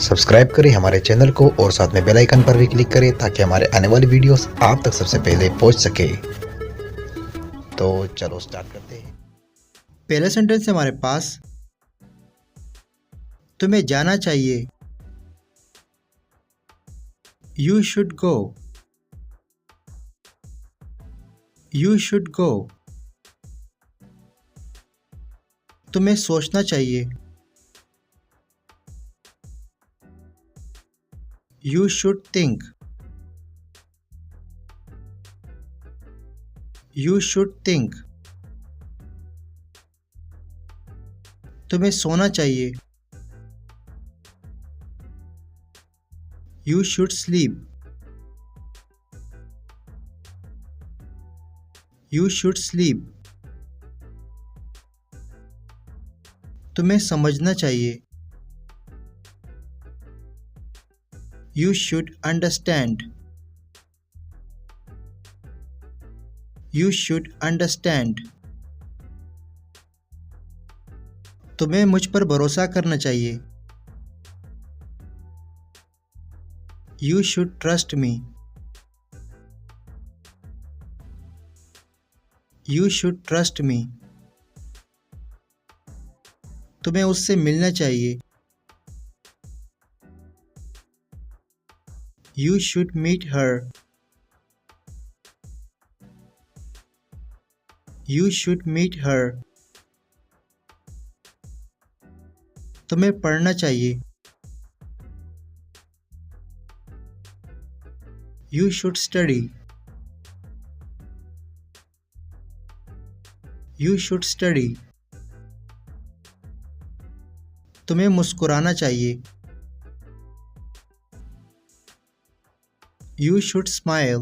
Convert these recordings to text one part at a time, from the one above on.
Subscribe करें हमारे channel को और साथ में बेल आइकन पर भी क्लिक करें ताकि हमारे आने वाली वीडियोस आप तक सबसे पहले पहुंच सके। तो चलो स्टार्ट करते हैं। पहला सेंटेंस है हमारे पास, तुम्हें जाना चाहिए। You should go. You should go. तुम्हें सोचना चाहिए। You should think. You should think. तुम्हें सोना चाहिए। You should sleep. You should sleep. तुम्हें समझना चाहिए। You should understand. You should understand. तुम्हें मुझ पर भरोसा करना चाहिए। You should trust me. You should trust me. तुम्हें उससे मिलना चाहिए। You should meet her. You should meet her. तुम्हें पढ़ना चाहिए। You should study. You should study. तुम्हें मुस्कुराना चाहिए। You should smile.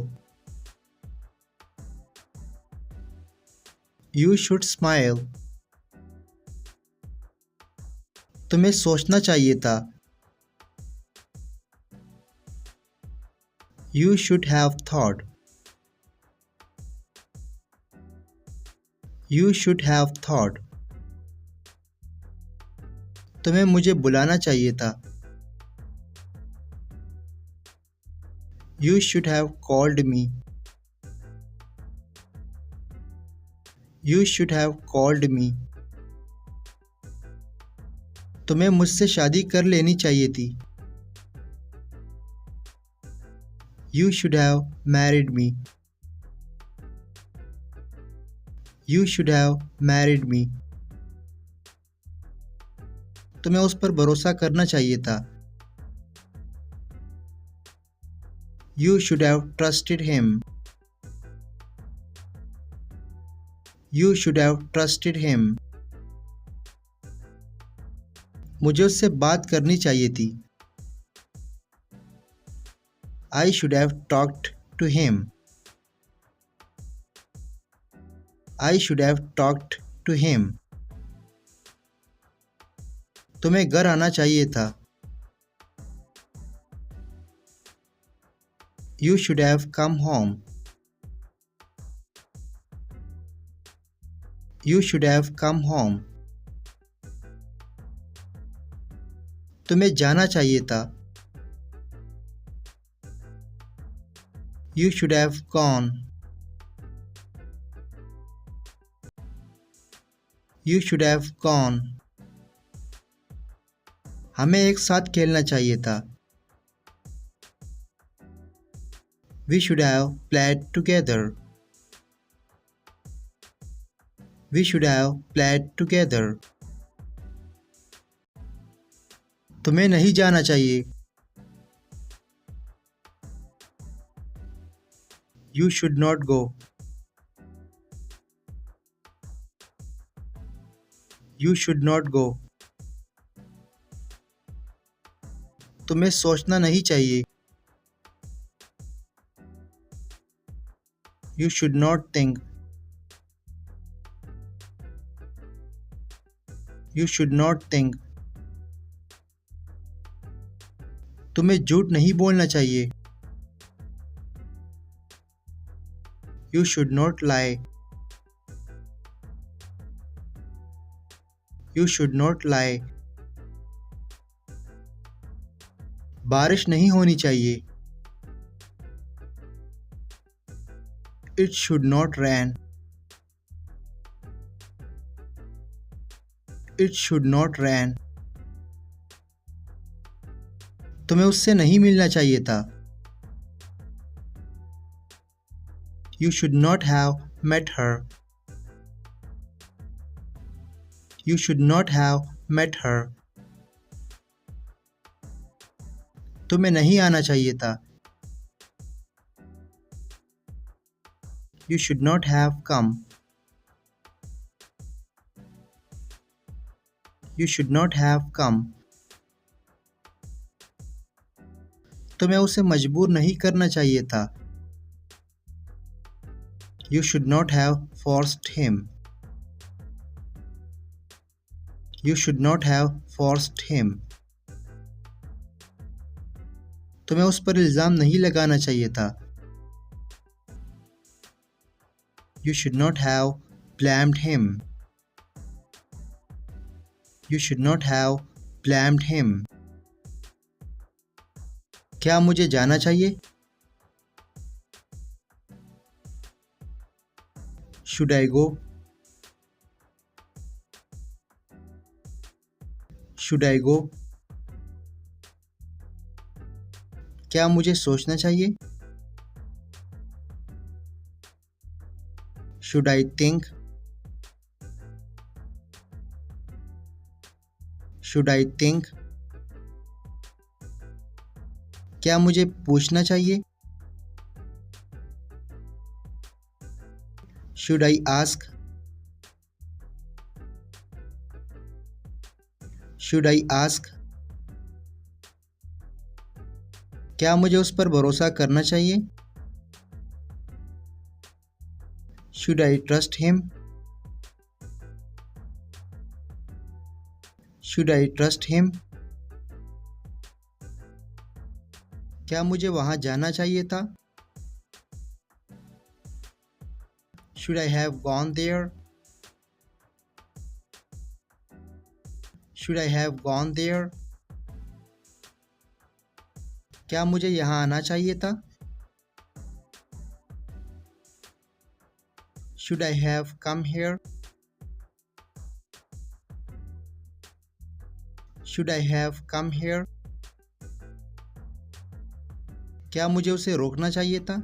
You should smile. तुम्हें सोचना चाहिए था। You should have thought. You should have thought. तुम्हें मुझे बुलाना चाहिए था। You should have called me. You should have called me. तुम्हें मुझसे शादी कर लेनी चाहिए थी। You should have married me. You should have married me. तुम्हें उस पर भरोसा करना चाहिए था। You should have trusted him. You should have trusted him. मुझे उससे बात करनी चाहिए थी। I should have talked to him. I should have talked to him. तुम्हें घर आना चाहिए था। You should have come home. You should have come home. तुम्हें जाना चाहिए था। You should have gone. You should have gone. हमें एक साथ खेलना चाहिए था। We should have played together. We should have played together. तुम्हें नहीं जाना चाहिए। You should not go. You should not go. तुम्हें सोचना नहीं चाहिए। You should not think. You should not think. तुम्हें झूठ नहीं बोलना चाहिए। You should not lie. You should not lie. बारिश नहीं होनी चाहिए। It should not rain. It should not rain. तुम्हें उससे नहीं मिलना चाहिए था। You should not have met her. You should not have met her. तुम्हें नहीं आना चाहिए था। You should not have come. You should not have come. तुम्हें उसे मजबूर नहीं करना चाहिए था। You should not have forced him. You should not have forced him. तुम्हें उस पर इल्ज़ाम नहीं लगाना चाहिए था। You should not have blamed him. You should not have blamed him. क्या मुझे जाना चाहिए? Should I go? Should I go? क्या मुझे सोचना चाहिए? Should I think? Should I think? क्या मुझे पूछना चाहिए? Should I ask? Should I ask? क्या मुझे उस पर भरोसा करना चाहिए? Should I trust him? Should I trust him? क्या मुझे वहाँ जाना चाहिए था? Should I have gone there? Should I have gone there? क्या मुझे यहाँ आना चाहिए था? Should I have come here? Should I have come here? क्या मुझे उसे रोकना चाहिए था?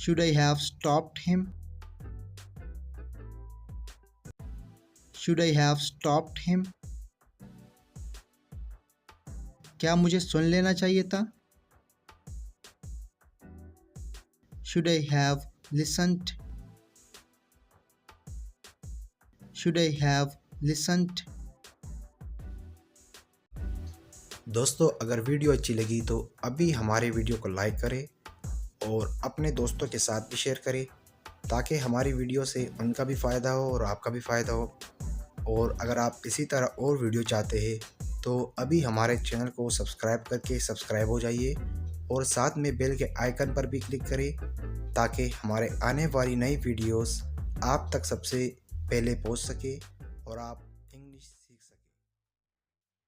Should I have stopped him? Should I have stopped him? क्या मुझे सुन लेना चाहिए था? Should I have listened? Should I have listened? दोस्तों अगर वीडियो अच्छी लगी तो अभी हमारे वीडियो को लाइक करें और अपने दोस्तों के साथ भी शेयर करें ताकि हमारी वीडियो से उनका भी फ़ायदा हो और आपका भी फ़ायदा हो। और अगर आप इसी तरह और वीडियो चाहते हैं तो अभी हमारे चैनल को सब्सक्राइब करके सब्सक्राइब हो जाइए और साथ में बेल के आइकन पर भी क्लिक करें ताकि हमारे आने वाली नई वीडियोस आप तक सबसे पहले पहुंच सके और आप